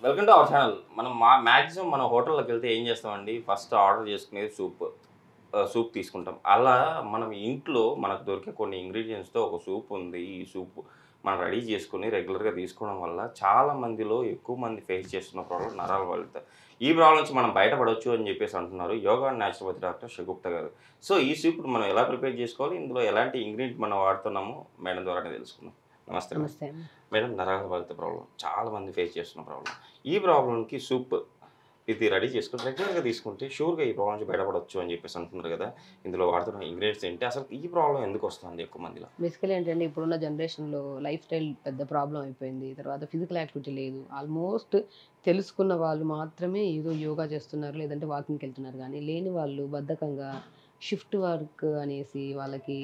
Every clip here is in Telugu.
Welcome to our channel. మనం మ్యాక్సిమం మన హోటల్లోకి వెళ్తే ఏం చేస్తామండి, ఫస్ట్ ఆర్డర్ చేసుకునేది సూప్ తీసుకుంటాం. అలా మనం ఇంట్లో మనకు దొరికే కొన్ని ఇంగ్రీడియంట్స్తో ఒక సూప్ ఉంది. ఈ సూప్ మనం రెడీ చేసుకుని రెగ్యులర్గా తీసుకోవడం వల్ల చాలా మందిలో ఎక్కువ మంది ఫేస్ చేస్తున్న ప్రాబ్లం నరాల బలహీనత. ఈ ప్రాబ్లం నుంచి మనం బయటపడవచ్చు అని చెప్పేసి అంటున్నారు yoga and naturopathy doctor Shagufta గారు. సో ఈ సూప్ మనం ఎలా ప్రిపేర్ చేసుకోవాలి, ఇందులో ఎలాంటి ఇంగ్రీడియంట్ మనం వాడుతున్నామో మేడం ద్వారానే తెలుసుకుందాం. నమస్తే నమస్తే. మేడం. నరాల బలహీనత ప్రాబ్లం చాలా మంది ఫేస్ చేస్తున్న ప్రాబ్లం. ఈ ప్రాబ్లంకి సూప్ ఇది రెడీ చేసుకుని రెగ్యులర్గా తీసుకుంటే షూర్గా ఈ ప్రాబ్లం నుంచి బయటపడవచ్చు అని చెప్పేసి అంటున్నారు కదా. ఇందులో వాడుతున్న ఇంగ్రీడియంట్స్ ఏంటి, అసలు ఈ ప్రాబ్లం ఎందుకు వస్తుంది ఎక్కువ మందిలో? బేసికలీ ఏంటంటే ఇప్పుడున్న జనరేషన్లో లైఫ్ స్టైల్ పెద్ద ప్రాబ్లం అయిపోయింది. తర్వాత ఫిజికల్ యాక్టివిటీ లేదు. ఆల్మోస్ట్ తెలుసుకున్న వాళ్ళు మాత్రమే ఏదో యోగా చేస్తున్నారు, లేదంటే వాకింగ్కి వెళ్తున్నారు. కానీ లేని వాళ్ళు బద్ధకంగా షిఫ్ట్ వర్క్ అనేసి వాళ్ళకి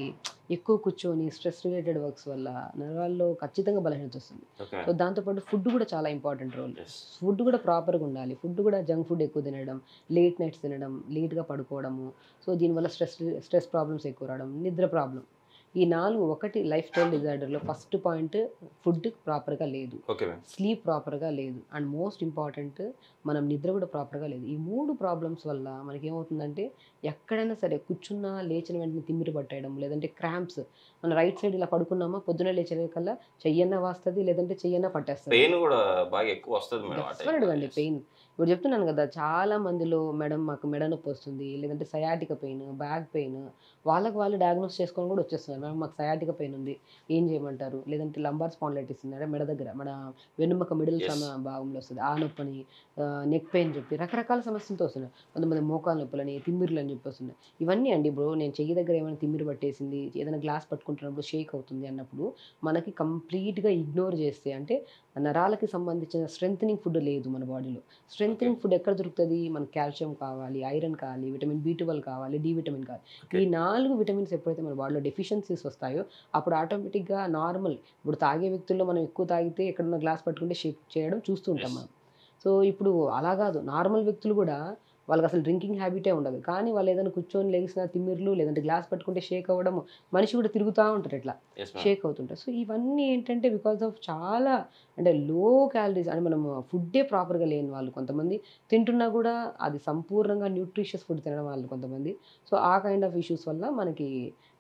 ఎక్కువ కూర్చొని స్ట్రెస్ రిలేటెడ్ వర్క్స్ వల్ల నరాల్లో ఖచ్చితంగా బలహీనత వస్తుంది. సో దాంతోపాటు ఫుడ్ కూడా చాలా ఇంపార్టెంట్ రోల్. ఫుడ్ కూడా ప్రాపర్గా ఉండాలి. ఫుడ్ కూడా జంక్ ఫుడ్ ఎక్కువ తినడం, లేట్ నైట్స్ తినడం, లేట్గా పడుకోవడము. సో దీనివల్ల స్ట్రెస్ ప్రాబ్లమ్స్ ఎక్కువ రావడం, నిద్ర ప్రాబ్లం. ఈ 4 ఒకటి లైఫ్ స్టైల్ డిజార్డర్లో ఫస్ట్ పాయింట్ ఫుడ్ ప్రాపర్గా లేదు, స్లీప్ ప్రాపర్గా లేదు, అండ్ మోస్ట్ ఇంపార్టెంట్ మనం నిద్ర కూడా ప్రాపర్గా లేదు. ఈ 3 ప్రాబ్లమ్స్ వల్ల మనకి ఏమవుతుందంటే ఎక్కడైనా సరే కూర్చున్నా లేచిన వెంటనే తిమ్మిరి పట్టేయడం, లేదంటే క్రాంప్స్. మన రైట్ సైడ్ ఇలా పడుకున్నామా పొద్దున లేచే కల్లా చెయ్యన్నా వస్తుంది, లేదంటే చెయ్యన్నా పట్టేస్తుంది. పెయిన్ కూడా బాగా ఎక్కువ వస్తుంది అండి. పెయిన్ ఇప్పుడు చెప్తున్నాను కదా, చాలా మందిలో మాకు మెడ నొప్పి వస్తుంది, లేదంటే సయాటిక పెయిన్, బ్యాక్ పెయిన్, వాళ్ళకి వాళ్ళు డయాగ్నోస్ చేసుకొని కూడా వచ్చేస్తున్నారు. మేడం మాకు సయాటిక పెయిన్ ఉంది, ఏం చేయమంటారు, లేదంటే లంబార్ స్పాండిలైటిస్ ఉంది, అంటే మెడ దగ్గర మన వెన్నుముక మిడిల్ భాగంలో వస్తుంది ఆ నొప్పని, నెక్ పెయిన్ చెప్పి రకరకాల సమస్యలతో వస్తున్నాయి. కొంతమంది మోకాల నొప్పులని, తిమ్మిర్లు అని చెప్పి వస్తున్నాయి. ఇవన్నీ అండి బ్రో, నేను చెయ్యి దగ్గర ఏమైనా తిమ్మిరి పట్టేసింది, ఏదైనా గ్లాస్ పట్టుకుంటున్నప్పుడు షేక్ అవుతుంది అన్నప్పుడు మనకి కంప్లీట్గా ఇగ్నోర్ చేస్తే, అంటే నరాలకి సంబంధించిన స్ట్రెంథనింగ్ ఫుడ్ లేదు మన బాడీలో. స్ట్రెంథనింగ్ ఫుడ్ ఎక్కడ దొరుకుతుంది? మనకు కాల్షియం కావాలి, ఐరన్ కావాలి, విటమిన్ B12 కావాలి, డి విటమిన్ కావాలి. ఈ 4 విటమిన్స్ ఎప్పుడైతే మన బాడీలో డెఫిషియన్సీస్ వస్తాయో అప్పుడు ఆటోమేటిక్గా నార్మల్, ఇప్పుడు తాగే వ్యక్తుల్లో మనం ఎక్కువ తాగితే ఎక్కడున్న గ్లాస్ పట్టుకుంటే షేక్ చేయడం చూస్తూ ఉంటాం మనం. సో ఇప్పుడు అలా కాదు, నార్మల్ వ్యక్తులు కూడా వాళ్ళకి అసలు డ్రింకింగ్ హ్యాబిటే ఉండదు, కానీ వాళ్ళు ఏదైనా కూర్చొని లేచిన తిమ్మిర్లు, లేదంటే గ్లాస్ పట్టుకుంటే షేక్ అవ్వడం, మనిషి కూడా తిరుగుతూ ఉంటారు ఇట్లా షేక్ అవుతుంటారు. సో ఇవన్నీ ఏంటంటే బికాస్ ఆఫ్ చాలా అంటే లో క్యాలరీస్, అంటే మనం ఫుడ్డే ప్రాపర్గా లేని వాళ్ళు కొంతమంది, తింటున్నా కూడా అది సంపూర్ణంగా న్యూట్రిషియస్ ఫుడ్ తినడం వాళ్ళు కొంతమంది. సో ఆ కైండ్ ఆఫ్ ఇష్యూస్ వల్ల మనకి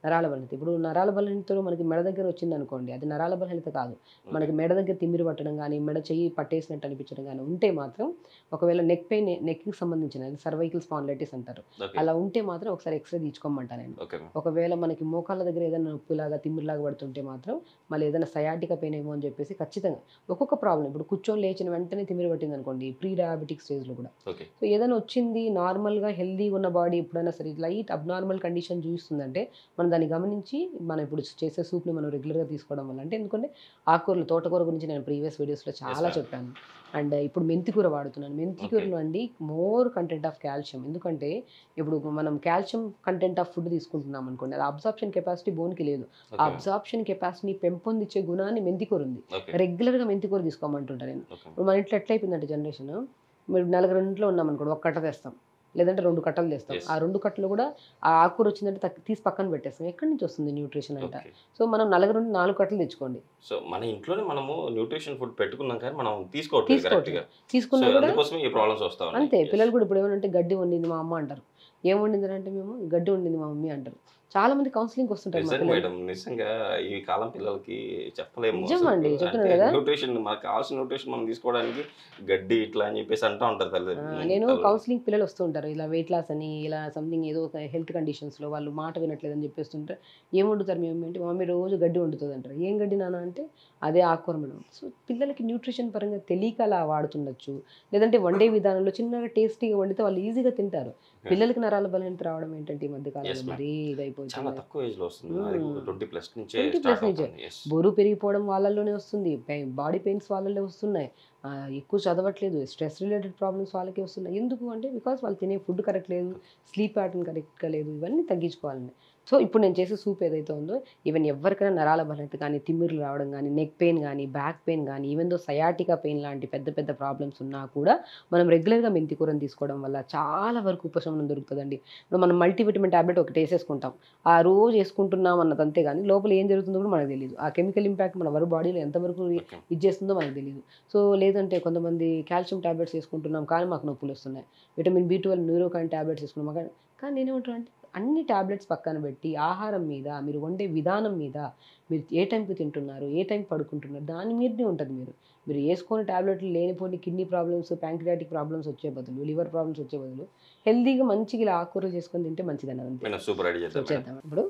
నరాల బలహీనత. ఇప్పుడు నరాల బలహీనతలో మనకి మెడ దగ్గర వచ్చింది అనుకోండి, అది నరాల బలహీనత కాదు. మనకి మెడ దగ్గర తిమ్మిరి పట్టడం కానీ, మెడ చెయ్యి పట్టేసినట్టు అనిపించడం కానీ ఉంటే మాత్రం, ఒకవేళ నెక్ పెయిన్, నెక్కి సంబంధించిన సర్వైకల్ స్పాండిలైటిస్ అంటారు, అలా ఉంటే మాత్రం ఒకసారి ఎక్స్రే తీసుకోమంటా నేను. ఒకవేళ మనకి మోకాళ్ళ దగ్గర ఏదైనా నొప్పిలాగా తిమ్మిరిలాగా పడుతుంటే మాత్రం మళ్ళీ ఏదైనా సయాటిక పెయిన్ ఏమో అని చెప్పేసి ఖచ్చితంగా ఒక్కొక్క ప్రాబ్లం. ఇప్పుడు కూర్చొని లేచిన వెంటనే తిమ్మిరి పట్టింది అనుకోండి, ప్రీ డయాబెటిక్ స్టేజ్లో కూడా. సో ఏదైనా వచ్చింది, నార్మల్గా హెల్దీగా ఉన్న బాడీ ఎప్పుడైనా సరే లైట్ అబ్నార్మల్ కండిషన్ చూస్తుందంటే మనం దాన్ని గమనించి మనం ఇప్పుడు చేసే సూప్ని మనం రెగ్యులర్గా తీసుకోవడం వల్ల, అంటే ఎందుకంటే ఆకుకూరలు, తోటకూర గురించి నేను ప్రీవియస్ వీడియోస్లో చాలా చెప్పాను. అండ్ ఇప్పుడు మెంతికూర వాడుతున్నాను. మెంతికూరలో అండి మోర్ కంటెంట్ ఆఫ్ కాల్షియం. ఎందుకంటే ఇప్పుడు మనం కాల్షియం కంటెంట్ ఆఫ్ ఫుడ్ తీసుకుంటున్నాం అనుకోండి, అది అబ్జార్ప్షన్ కెపాసిటీ బోన్కి లేదు. ఆ అబ్జార్ప్షన్ కెపాసిటీని పెంపొందించే గుణాన్ని మెంతికూర ఉంది. రెగ్యులర్గా మెంతికూర తీసుకోమంటుంటాను నేను. ఇప్పుడు మన ఇంట్లో ఎట్లయిపోయిందంటే జనరేషన్, మీరు నలుగురు ఇంట్లో ఉన్నాం అనుకోండి, ఒక కట్ట తెస్తాం, లేదంటే 2 కట్టలు తెస్తాం. ఆ 2 కట్టలు కూడా ఆ ఆకుకూర వచ్చిందంటే తీసి పక్కన పెట్టేస్తాం. ఎక్కడి నుంచి వస్తుంది న్యూట్రిషన్ అంట? సో మనం నలుగురు 4 కట్టలు తెచ్చుకోండి. సో మన ఇంట్లోనే మనము న్యూట్రిషన్ ఫుడ్ పెట్టుకున్నాం, కానీ మనం తీసుకున్నా అంతే. పిల్లలు కూడా ఇప్పుడు ఏమంటే గడ్డి వండింది మా అమ్మ అంటారు. ఏం వండింది అంటే మేము గడ్డి వండింది మా మమ్మీ అంటారు. చాలా మంది కౌన్సిలింగ్ వస్తుంటారు. నిజంగా ఈ కాలం పిల్లలకి చెప్పలేము. నిజమండి, చెప్తున్నాను కదా, న్యూట్రిషన్ మనకు కావాల్సిన న్యూట్రిషన్ మనం తీసుకోవడానికి గడ్డి ఇట్లా అని చెప్పేసి అంటూ ఉంటారు. నేను కౌన్సిలింగ్ పిల్లలు వస్తూ ఉంటారు, ఇలా వెయిట్ లాస్ అని, ఇలా సంథింగ్ ఏదో ఒక హెల్త్ కండిషన్స్లో వాళ్ళు మాట వినట్లేదని చెప్పేస్తుంటే, ఏం వండుతారు మీ మమ్మీ అంటే, మమ్మీ రోజు గడ్డి వండుతుంది అంటారు. ఏం గడ్డి నాన్న అంటే అదే ఆకుకూర మేడం. సో పిల్లలకి న్యూట్రిషన్ పరంగా తెలియక అలా వాడుతుండొచ్చు, లేదంటే వండే విధానంలో చిన్నగా టేస్టీగా వండితే వాళ్ళు ఈజీగా తింటారు. పిల్లలకి నరాల బలహీనత రావడం ఏంటంటే ఈ మధ్య కాలంలో మరీ ఇదైపోతుంది. 20+ నుంచే బరువు పెరిగిపోవడం వాళ్ళలోనే వస్తుంది, బాడీ పెయిన్స్ వాళ్ళలో వస్తున్నాయి, ఎక్కువ చదవట్లేదు, స్ట్రెస్ రిలేటెడ్ ప్రాబ్లమ్స్ వాళ్ళకి వస్తున్నాయి. ఎందుకు అంటే బికాస్ వాళ్ళు తినే ఫుడ్ కరెక్ట్ లేదు, స్లీప్ ప్యాటర్న్ కరెక్ట్గా లేదు. ఇవన్నీ తగ్గించుకోవాలండి. సో ఇప్పుడు నేను చేసే సూప్ ఏదైతే ఉందో ఈవెన్ ఎవరికైనా నరాల బలహీనత కానీ, తిమ్మిర్లు రావడం కానీ, నెక్ పెయిన్ కానీ, బ్యాక్ పెయిన్ కానీ, ఈవెన్ దో సయాటికా పెయిన్ లాంటి పెద్ద పెద్ద ప్రాబ్లమ్స్ ఉన్నా కూడా మనం రెగ్యులర్‌గా మెంతి కూరని తీసుకోవడం వల్ల చాలా వరకు ఉపశమనం దొరుకుతదండి. ఇప్పుడు మనం మల్టీవిటమిన్ టాబ్లెట్ ఒకటి ఏసేసుకుంటాం. ఆ రోజు ఏసుకుంటున్నాం అన్నది అంతే గాని లోపల ఏం జరుగుతుందో కూడా మనకు తెలీదు. ఆ కెమికల్ ఇంపాక్ట్ మన బాడీలో ఎంతవరకు ఓకే. ఇది చేస్తుందో మనకు తెలీదు. సో లేదంటే కొంతమంది కాల్షియం టాబ్లెట్స్ ఏసుకుంటున్నాం కానీ మాకు నొప్పులొస్తున్నాయి. విటమిన్ బి12 న్యూరోకైన్ టాబ్లెట్స్ ఏసుకున్నాం కానీ నేనేమంటానంటే అన్ని టాబ్లెట్స్ పక్కన పెట్టి ఆహారం మీద, మీరు వండే విధానం మీద, మీరు ఏ టైంకి తింటున్నారు, ఏ టైంకి పడుకుంటున్నారు దాని మీదనే ఉంటది మీరు ఏసుకునే టాబ్లెట్లు లేనిపోని కిడ్నీ ప్రాబ్లమ్స్, ప్యాంక్రియాటిక్ ప్రాబ్లమ్స్ వచ్చే బదులు, లివర్ ప్రాబ్లమ్స్ వచ్చే బదులు హెల్తీగా మంచిగా ఇలా ఆకుకూరలు చేసుకొని తింటే మంచిదని అంతే. మేడం సూప్ రెడీ సో చేద్దాం మేడం. చేద్దాం. ఇప్పుడు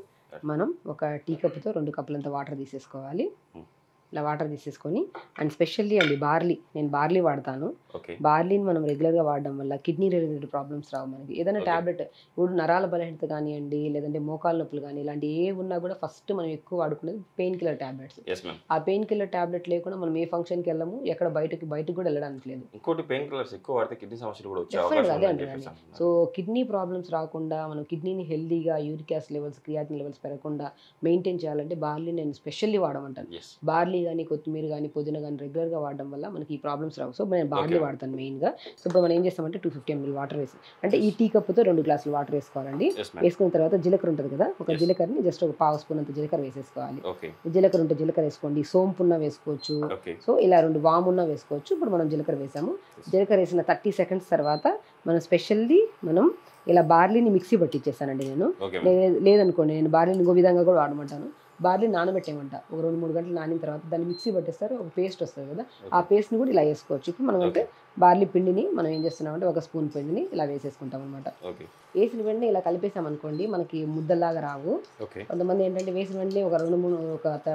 మనం ఒక టీ కప్‌తో 2 కప్పులంత వాటర్ తీసేసుకోవాలి. హ్మ్. ఇలా వాటర్ తీసేసుకొని అండ్ స్పెషల్లీ అండి బార్లీ, నేను బార్లీ వాడతాను. ఓకే. బార్లీని మనం రెగ్యులర్‌గా వాడడం వల్ల కిడ్నీ రిలేటెడ్ ప్రాబ్లమ్స్ రావు మనకి. ఏదైనా ఓకే. టాబ్లెట్ ఇప్పుడు నరాల బలహీనత కానియండి, లేదంటే మోకాళ్ళ నొప్పులు గానీ, ఇలాంటివి ఏవి ఉన్నా కూడా ఫస్ట్ మనం ఎక్కువ వాడుకునేది pain killer tablets. Yes ma'am. ఆ పెయిన్ కిల్లర్ టాబ్లెట్ లేకుండా మనం ఏ ఫంక్షన్‌కి వెళ్ళము, ఎక్కడ బయటకి కూడా వెళ్ళడానికి లేదు. ఇంకోటి పెయిన్ కిల్లర్స్ ఎక్కువ వాడితే కిడ్నీ సమస్యలు కూడా వచ్చే డెఫినెట్‌గా అవకాశం అదే ఉందని అంటున్నాను. చెప్పేసి అంటున్నారు. సో కిడ్నీ ప్రాబ్లమ్స్ రాకుండా మనం కిడ్నీని హెల్తీగా uric acid levels, creatinine levels పెరగకుండా మెయింటైన్ చేయాలంటే బార్లీ నేను స్పెషల్లీ వాడమంటాను. యెస్. బార్లీ గానీ, కొత్తిమీర గానీ, పుదీనా గానీ రెగ్యులర్‌గా వాడడం వల్ల మనకి ఈ ప్రాబ్లమ్స్ రావు. సో నేను బార్లీ ఓకే. వాడతాను మెయిన్‌గా. సో ఇప్పుడు మనం ఏం చేస్తామంటే 250 ml వాటర్ వేసి, అంటే ఈ టీ కప్పుతో 2 గ్లాసులు వాటర్ వేసుకోవాలండి. Yes ma'am. వేసుకున్న తర్వాత జీలకర్ర ఉంటుంది కదా, ఒక Yes. జీలకర్రని జస్ట్ ఒక పావు స్పూన్ అంత జీలకర్ర వేసేసుకోవాలి. ఓకే. జీలకర్ర ఉంటే జీలకర్ర వేసుకోండి, సోంపున్నా వేసుకోవచ్చు. ఓకే. సో ఇలా 2 వామున్నా వేసుకోవచ్చు. ఇప్పుడు మనం జీలకర్ర వేసాము. జీలకర్ర వేసిన 30 సెకండ్స్ తర్వాత మనం ఇలా బార్లీని మిక్సీ పట్టించేసానండి నేను. Okay ma'am. లేదనుకోండి నేను బార్లీని ఇంకో విధంగా కూడా వాడమంటాను. బార్లీ నానబెట్టేయమంట. ఒక 2, 3 గంటలు నానిన తర్వాత దాన్ని మిక్సీ పట్టేస్తారు. ఒక పేస్ట్ వస్తుంది కదా, ఆ ఓకే. పేస్ట్‌ని కూడా ఇలా వేసుకోవచ్చు. ఇప్పుడు మనం అంటే ఓకే. బార్లీ పిండిని మనం ఏం చేస్తున్నామంటే ఒక స్పూన్ పిండిని ఇలా వేసేసుకుంటాం అనమాట. ఓకే. వేసిన వెంటనే ఇలా కలిపేసామనుకోండి మనకి ముద్దలాగా రావు. ఓకే. కొంతమంది ఏంటంటే వేసిన వెంటనే ఒక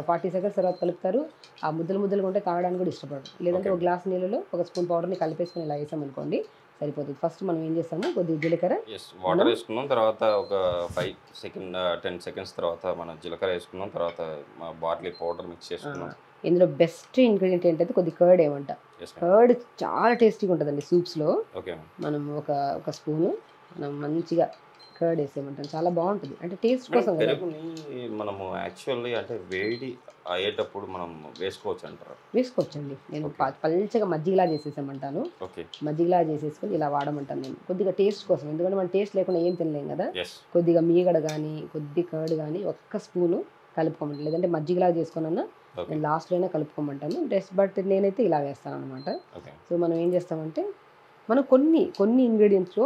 40 సెకండ్స్ తర్వాత కలుపుతారు. ఆ ముద్దలుగా ఉంటే తాగడానికి కూడా ఇష్టపడరు. లేదంటే ఓకే. ఒక గ్లాస్ నీళ్ళలో ఒక స్పూన్ పౌడర్‌ని కలిపేసుకొని ఇలా వేసామనుకోండి సరిపోతుంది. ఫస్ట్ మనం ఏం చేస్తాము కొద్దిగా జీలకర్ర యెస్. వాటర్ వేసుకున్నాం తర్వాత ఒక 10 సెకండ్స్ తర్వాత మనం జీలకర్ర వేసుకున్నాం తర్వాత బార్లీ పౌడర్ మిక్స్ చేసుకున్నాం. ఇందులో బెస్ట్ ఇంగ్రీడియంట్ ఏంటంటే కొద్దిగా కర్డ్ ఏమంట. Yes ma'am. కర్డ్ చాలా టేస్టీగా ఉంటుందండి సూప్స్‌లో. Okay ma'am. మనం ఒక స్పూను మనం మంచిగా కర్డ్ వేసేయమంటాం. చాలా బాగుంటుంది. అంటే టేస్ట్ మేడం కోసం కదా. పెరుగుని మనము యాక్చువల్లీ అంటే వేడి అయ్యేటప్పుడు మనం వేసుకోవచ్చు అంటారా? వేసుకోవచ్చండి. నేను ఓకే. పల్చగా మజ్జిగలా చేసేసామంటాను. ఓకే. మజ్జిగలా చేసేసుకొని ఇలా వాడమంటాను నేను. కొద్దిగా టేస్ట్ కోసం. ఎందుకంటే మనం టేస్ట్ లేకుండా ఏం తినలేం కదా. యెస్. కొద్దిగా మీగడ కానీ, కొద్ది కర్డ్ కానీ ఒక్క స్పూను కలుపుకోమంటాను. లేదంటే మజ్జిగలా చేసుకున్నా ఓకే. నేను లాస్ట్‌లోనే కలుపుకోమంటాను. బట్ నేనైతే ఇలా వేస్తాననమాట. ఓకే. సో మనం ఏం చేస్తామంటే మనం కొన్ని ఇంగ్రీడియంట్స్‌లో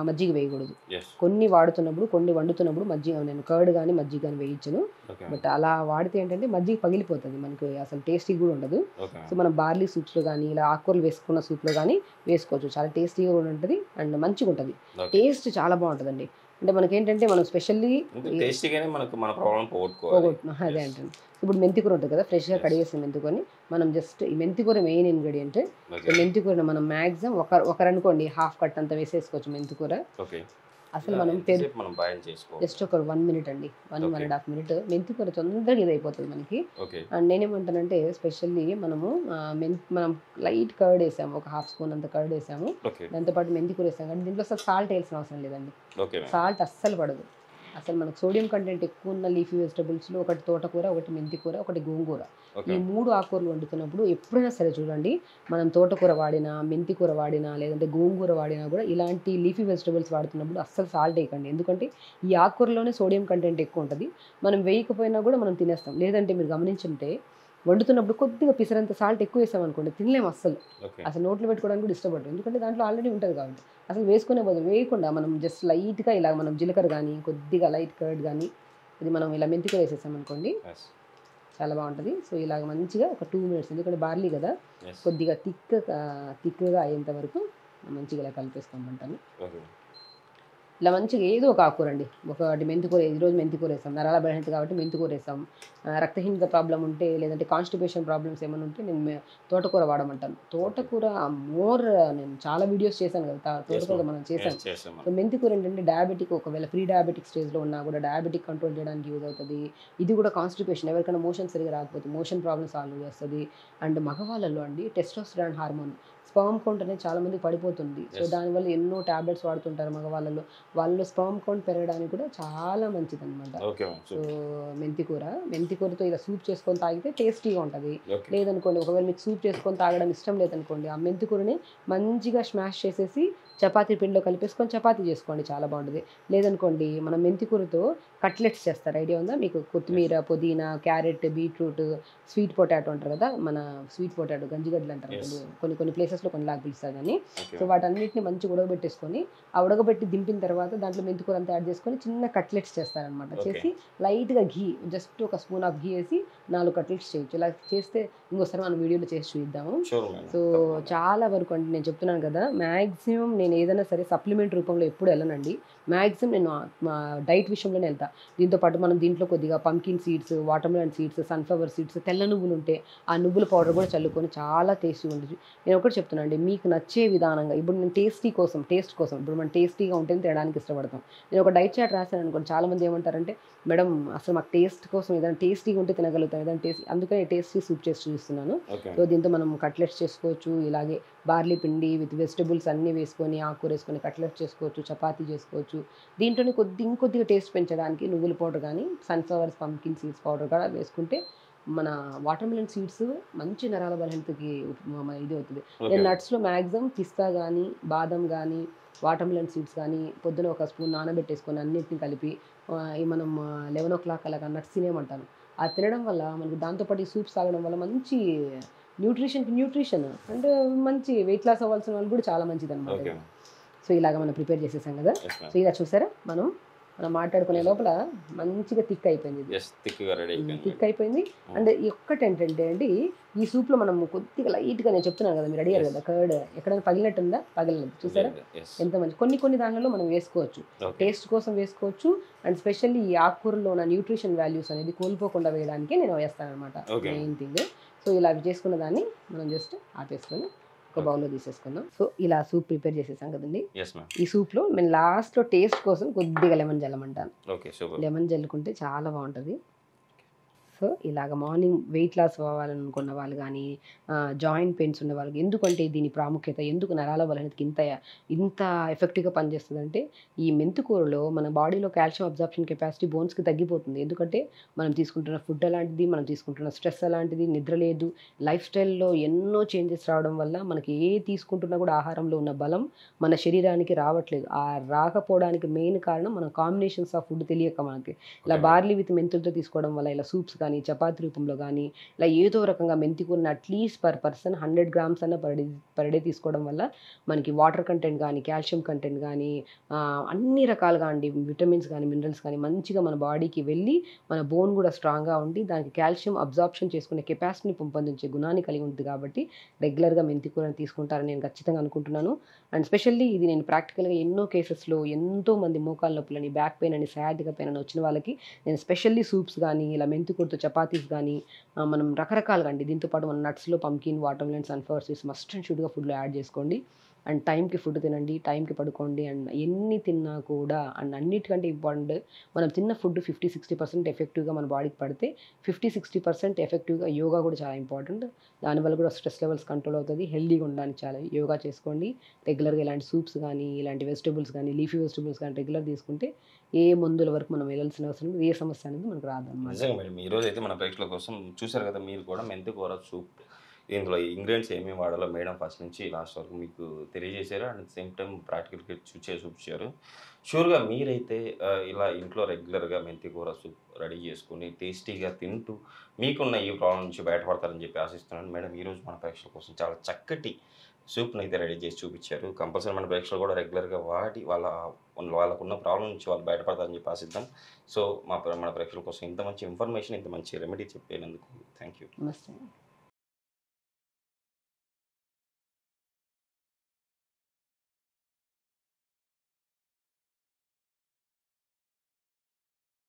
మజ్జిగ వేయకూడదు. యెస్. కొన్ని వాడుతున్నప్పుడు, కొన్ని వండుతున్నప్పుడు మజ్జిగ నేను కర్డ్ కానీ, మజ్జిగ కానీ వేయించను. ఓకే. బట్ అలా వాడితే ఏంటంటే మజ్జిగ పగిలిపోతుంది. మనకు అసలు టేస్టీ కూడా ఉండదు. ఓకే. సో మనం బార్లీ సూప్స్‌లో కానీ, ఇలా ఆకుకూరలు వేసుకున్న సూప్‌లో కానీ వేసుకోవచ్చు. చాలా టేస్టీగా కూడా ఉంటుంది అండ్ మంచిగా ఉంటుంది. ఓకే. టేస్ట్ చాలా బాగుంటుందండి. అంటే మనకేంటంటే మనం స్పెషల్లీ అంటే టేస్టీగానే మనకు మన ప్రాబ్లం పోగొట్టుకోవాలి. అదే Yes. అంటాను. ఇప్పుడు మెంతికూర ఉంటుంది కదా, ఫ్రెష్‌గా Yes. కడిగేసిన మెంతికూరని మనం జస్ట్ ఈ మెంతికూర మెయిన్ ఇంగ్రీడియంట్. So okay. మెంతికూరని మనం మాక్సిమం ఒకరనుకోండి హాఫ్ కట్ అంత వేసేసుకోవచ్చు మెంతికూర. ఓకే. అసలు మనం ఎంతసేపు మనం బాయిల్ చేసుకోవాలి? జస్ట్ ఒక 1 మినిట్ అండి. 1, ఓకే. 1.5 మినిట్ మెంతికూర తొందరగా ఇదైపోతుంది మనకి. ఓకే. అండ్ నేనేమంటానంటే స్పెషల్లీ మనం లైట్ కర్డ్ వేసాము. ఒక హాఫ్ స్పూన్ అంత కర్డ్ వేసాము. ఓకే. దాంతోపాటు మెంతికూర వేసాము. కానీ దీంట్లో అసలు సాల్ట్ వేయాల్సిన అవసరం లేదండి. Okay ma'am. సాల్ట్ అస్సలు పడదు. అసలు మనకు సోడియం కంటెంట్ ఎక్కువ ఉన్న లీఫీ వెజిటబుల్స్‌లో ఒకటి తోటకూర, ఒకటి మెంతికూర, ఒకటి గోంగూర. ఓకే. ఈ 3 ఆకుకూరలు వండుతున్నప్పుడు ఎప్పుడైనా సరే చూడండి, మనం తోటకూర వాడినా, మెంతికూర వాడినా, లేదంటే గోంగూర వాడినా కూడా ఇలాంటి లీఫీ వెజిటబుల్స్ వాడుతున్నప్పుడు అస్సలు సాల్ట్ వేయకండి. ఎందుకంటే ఈ ఆకుకూరలోనే సోడియం కంటెంట్ ఎక్కువ ఉంటుంది. మనం వేయకపోయినా కూడా మనం తినేస్తాం. లేదంటే మీరు గమనించుంటే వండుతున్నప్పుడు కొద్దిగా పిసరంత సాల్ట్ ఎక్కువ వేసామనుకోండి తినలేము అస్సలు. ఓకే. అసలు నోట్లో పెట్టుకోవడానికి కూడా ఇష్టపడరు. ఎందుకంటే దాంట్లో ఆల్రెడీ ఉంటుంది కాబట్టి. అసలు వేసుకునే బదులు వేయకుండా మనం జస్ట్ లైట్‌గా ఇలా మనం జీలకర్ర కానీ, కొద్దిగా లైట్ కర్డ్ కానీ, ఇది మనం ఇలా మెంతికూర వేసేసామనుకోండి Yes. చాలా బాగుంటుంది. సో ఇలాగ మంచిగా ఒక 2 మినిట్స్, ఎందుకంటే బార్లీ కదా, Yes. కొద్దిగా థిక్‌గా అయ్యేంత వరకు మంచిగా ఇలా కలిపేసుకోమంటాను. ఓకే. ఇలా మంచిగా ఏదో ఒక ఆకుకూర అండి. ఒకటి మెంతికూర, ఈరోజు మెంతికూర వేసాం. నరాల బలహీనత కాబట్టి మెంతికూర వేసాం. రక్తహీనత ప్రాబ్లమ్ ఉంటే, లేదంటే కాన్‌స్టిపేషన్ ప్రాబ్లమ్స్ ఏమైనా ఉంటే నేను తోటకూర వాడమంటాను. తోటకూర నేను చాలా వీడియోస్ చేశాను కదా, తోటకూర మనం చేశాం. Yes, చేసాం సో మనం. మెంతికూర ఏంటంటే డయాబెటిక్, ఒకవేళ ప్రీ డయాబెటిక్ స్టేజ్‌లో ఉన్నా కూడా డయాబెటిక్ కంట్రోల్ చేయడానికి యూజ్ అవుతుంది. ఇది కూడా కాన్‌స్టిపేషన్, ఎవరికైనా మోషన్ సరిగ్గా రాకపోతే మోషన్ ప్రాబ్లమ్ సాల్వ్ చేస్తుంది. అండ్ మగవాళ్ళలో అండి టెస్టోస్టెరాన్ హార్మోన్, స్పర్మ్ కౌంట్ అనేది చాలా మందికి పడిపోతుంది. So Yes. దానివల్ల ఎన్నో టాబ్లెట్స్ వాడుతుంటారు మగవాళ్ళలో. వాళ్ళలో స్పర్మ్ కౌంట్ పెరగడానికి కూడా చాలా మంచిదన్నమాట. ఓకే సో మెంతికూరతో ఇలా సూప్ చేసుకొని తాగితే టేస్టీగా ఉంటుంది. ఓకే లేదనుకోండి, ఒకవేళ మీకు సూప్ చేసుకొని తాగడం ఇష్టం లేదనుకోండి, ఆ మెంతికూరని మంచిగా స్మాష్ చేసేసి చపాతీ పిండిలో కలిపేసుకొని చపాతీ చేసుకోండి, చాలా బాగుంటుంది. లేదనుకోండి, మనం మెంతికూరతో కట్లెట్స్ చేస్తారు, ఐడియా ఉందా మీకు? కొత్తిమీర, పుదీనా, క్యారెట్, బీట్రూట్, స్వీట్ పొటాటో అంటారు కదా, మన స్వీట్ పొటాటో గంజిగడ్డలు అంటారు Yes. కదా, కొన్ని కొన్ని ప్లేసెస్లో కొన్ని లాగా పిలుస్తారు కానీ. ఓకే సో వాటన్నిటిని మంచిగా ఉడకబెట్టేసుకొని, ఆ ఉడకబెట్టి దింపిన తర్వాత దాంట్లో మెంతికూర అంతా యాడ్ చేసుకొని చిన్న కట్లెట్స్ చేస్తారనమాట. Okay. చేసి లైట్గా ఘీ, జస్ట్ ఒక స్పూన్ ఆఫ్ ఘీ వేసి 4 కట్లెట్స్ చేయొచ్చు. ఇలా చేస్తే ఇంకోసారి మనం వీడియోలో చేసి చూద్దాము. Sure madam. సో చాలా వరకు అంటే నేను చెప్తున్నాను కదా, మ్యాక్సిమం నేను ఏదైనా సరే సప్లిమెంట్ రూపంలో ఎప్పుడు వెళ్ళనండి. మ్యాక్సిమం నేను మా డైట్ విషయంలోనే వెళ్తా. దీంతో పాటు మనం దీంట్లో కొద్దిగా pumpkin seeds, watermelon seeds, sunflower seeds, తెల్ల నువ్వులు ఉంటే ఆ నువ్వుల పౌడర్ కూడా చల్లుకొని చాలా టేస్టీగా ఉంటుంది. నేను ఒకటి చెప్తున్నాను అండి, మీకు నచ్చే విధానంగా. ఇప్పుడు నేను టేస్ట్ కోసం ఇప్పుడు మనం టేస్టీగా ఉంటేనే తినడానికి ఇష్టపడతాం. నేను ఒక డైట్ చార్ట్ రాశాను అనుకోండి, చాలామంది ఏమంటారంటే, మేడం అసలు మాకు టేస్ట్ కోసం ఏదైనా టేస్టీగా ఉంటే తినగలుగుతాం, ఏదైనా టేస్ట్, అందుకని టేస్టీ సూప్ చేసి చూపిస్తున్నాను. ఓకే సో దీంతో మనం కట్లెట్స్ చేసుకోవచ్చు, ఇలాగే బార్లీ పిండి విత్ వెజిటబుల్స్ అన్నీ వేసుకొని, ఆకుకూర వేసుకొని కట్లెట్స్ చేసుకోవచ్చు, చపాతీ చేసుకోవచ్చు. దీంట్లోనే ఇంకొద్దిగా టేస్ట్ పెంచడానికి నువ్వుల పౌడర్ కానీ, సన్ఫ్లవర్స్ పంకిన్ సీడ్స్ పౌడర్ కూడా వేసుకుంటే మన వాటర్మెలన్ సీడ్స్ మంచి నరాల బలహీనతకి ఇది అవుతుంది. నేను నట్స్లో మ్యాక్సిమం పిస్తా కానీ, బాదం కానీ, వాటర్మెలన్ సీడ్స్ కానీ పొద్దున ఒక స్పూన్ నానబెట్టేసుకొని అన్నిటిని కలిపి మనం 11 o'clock అలాగా నట్స్ తినేయమంటాను. అది తినడం వల్ల మనకు దాంతోపాటు ఈ సూప్స్ తాగడం వల్ల మంచి న్యూట్రిషన్ అంటే మంచి వెయిట్ లాస్ అవ్వాల్సిన వాళ్ళు కూడా చాలా మంచిది అనమాట. ఓకే సో ఇలాగ మనం ప్రిపేర్ చేసేసాం కదా. Yes ma'am. సో ఇలా చూసారా, మనం మాట్లాడుకునే లోపల మంచిగా థిక్ అయిపోయింది, ఇది ఎస్ థిక్గా రెడీ అయిపోయింది. థిక్ అయిపోయింది. అండ్ ఒక్కటి ఏంటంటే అండి, ఈ సూప్లో మనం కొద్దిగా లైట్గా, నేను చెప్తున్నాను కదా, మీరు అడిగారు కదా కర్డ్ ఎక్కడైనా పగిలినట్టుందా? పగలలేదు, చూసారా ఎస్ ఎంత మంచి. కొన్ని దానిలో మనం వేసుకోవచ్చు, ఓకే టేస్ట్ కోసం వేసుకోవచ్చు. అండ్ స్పెషల్లీ ఈ ఆకుకూరలో ఉన్న న్యూట్రిషన్ వాల్యూస్ అనేది కోల్పోకుండా వేయడానికి నేను వేస్తాను అనమాట, Okay. Main thing. సో ఇలా చేసుకున్న దాన్ని మనం జస్ట్ ఆపేసుకొని ఒక బౌల్లో తీసేసుకుందాం. సో ఇలా సూప్ ప్రిపేర్ చేసేసాం కదండి. Yes ma'am. ఈ సూప్లో నేను లాస్ట్లో టేస్ట్ కోసం కొద్దిగా లెమన్ జల్లమంటాను. Okay super. లెమన్ జల్లుకుంటే చాలా బాగుంటుంది. సో ఇలాగ మార్నింగ్ వెయిట్ లాస్ అవ్వాలనుకున్న వాళ్ళు కానీ, జాయింట్ పెయిన్స్ ఉన్న వాళ్ళకి, ఎందుకంటే దీని ప్రాముఖ్యత, ఎందుకు నరాల బలహీనతకి ఇంత ఎఫెక్టివ్గా పనిచేస్తుందంటే, ఈ మెంతికూరలో మన బాడీలో కాల్షియం అబ్జార్ప్షన్ కెపాసిటీ బోన్స్కి తగ్గిపోతుంది. ఎందుకంటే మనం తీసుకుంటున్న ఫుడ్ అలాంటిది, మనం తీసుకుంటున్న స్ట్రెస్ అలాంటిది, నిద్ర లేదు, లైఫ్ స్టైల్లో ఎన్నో చేంజెస్ రావడం వల్ల మనకి తీసుకుంటున్నా కూడా ఆహారంలో ఉన్న బలం మన శరీరానికి రావట్లేదు. ఆ రాకపోవడానికి మెయిన్ కారణం మన కాంబినేషన్స్ ఆఫ్ ఫుడ్ తెలియక మనకి. ఇలా బార్లీ విత్ మెంతులతో తీసుకోవడం వల్ల, ఇలా సూప్స్ కానీ, చపాతీ రూపంలో కానీ, ఇలా ఏదో రకంగా మెంతికూరని అట్లీస్ట్ పర్ పర్సన్ 100 grams అన్న పర్ డే తీసుకోవడం వల్ల మనకి వాటర్ కంటెంట్ కానీ, కాల్షియం కంటెంట్ కానీ, అన్ని రకాలుగా అండి, విటమిన్స్ కానీ, మినరల్స్ కానీ మంచిగా మన బాడీకి వెళ్ళి మన బోన్ కూడా స్ట్రాంగ్గా ఉండి దానికి కాల్షియం అబ్జార్ప్షన్ చేసుకునే కెపాసిటీని పెంపొందించే గుణాన్ని కలిగి ఉంటుంది. కాబట్టి రెగ్యులర్గా మెంతికూరని తీసుకుంటారని నేను ఖచ్చితంగా అనుకుంటున్నాను. అండ్ స్పెషల్లీ ఇది నేను ప్రాక్టికల్గా ఎన్నో కేసెస్లో ఎంతోమంది మోకాళ్ళ నొప్పులని, బ్యాక్ పెయిన్ అని, సయాటిక పెయిన్ అని వచ్చిన వాళ్ళకి నేను స్పెషల్లీ సూప్స్ కానీ, ఇలా మెంతికూరతో చపాతీస్ కానీ, మనం రకరకాలుగా అండి, దీంతోపాటు మన నట్స్లో pumpkin, watermelon, sunflower seeds must and షుడ్గా ఫుడ్లో యాడ్ చేసుకోండి. అండ్ టైంకి ఫుడ్ తినండి, టైంకి పడుకోండి. అండ్ ఎన్ని తిన్నా కూడా, అండ్ అన్నిటికంటే ఇంపార్టెంట్, మనం తిన్న ఫుడ్ 50-60% ఎఫెక్టివ్గా మన బాడీకి పడితే 50-60% ఎఫెక్టివ్గా యోగా కూడా చాలా ఇంపార్టెంట్. దానివల్ల కూడా స్ట్రెస్ లెవెల్స్ కంట్రోల్ అవుతుంది. హెల్దీగా ఉండడానికి చాలా యోగా చేసుకోండి. రెగ్యులర్గా ఇలాంటి సూప్స్ కానీ, ఇలాంటి వెజిటబుల్స్ కానీ, లీఫీ వెజిటబుల్స్ కానీ రెగ్యులర్ తీసుకుంటే ఏ మందుల వరకు మనం వెళ్ళాల్సిన అవసరం లేదు, ఏ సమస్య అనేది మనకు రాదన్నమాట. నిజంగా మేడం, ఈరోజు అయితే మన ప్రేక్షకుల కోసం చూసారు కదా, మీరు కూడా మెంతికూర సూప్, ఇందులో ఇంగ్రీడియంట్స్ ఏమేమి వాడాలో మేడం ఫస్ట్ నుంచి లాస్ట్ వరకు మీకు తెలియజేశారు. అండ్ సేమ్ టైం ప్రాక్టికల్గా చూపించారు. షూర్గా మీరైతే ఇలా ఇంట్లో రెగ్యులర్గా మెంతికూర సూప్ రెడీ చేసుకుని టేస్టీగా తింటూ మీకున్న ఈ ప్రాబ్లం నుంచి బయటపడతారని చెప్పి ఆశిస్తున్నాను. మేడం ఈరోజు మన ప్రేక్షకుల కోసం చాలా చక్కటి సూప్ని అయితే రెడీ చేసి చూపించారు. కంపల్సరీ మన ప్రేక్షకులు కూడా రెగ్యులర్గా వాడి వాళ్ళకున్న ప్రాబ్లం నుంచి వాళ్ళు బయటపడతారని చెప్పి ఆశిద్దాం. సో మన ప్రేక్షకుల కోసం ఇంత మంచి ఇన్ఫర్మేషన్, ఇంత మంచి రెమెడీ చెప్పేందుకు థ్యాంక్ యూ. నమస్తే.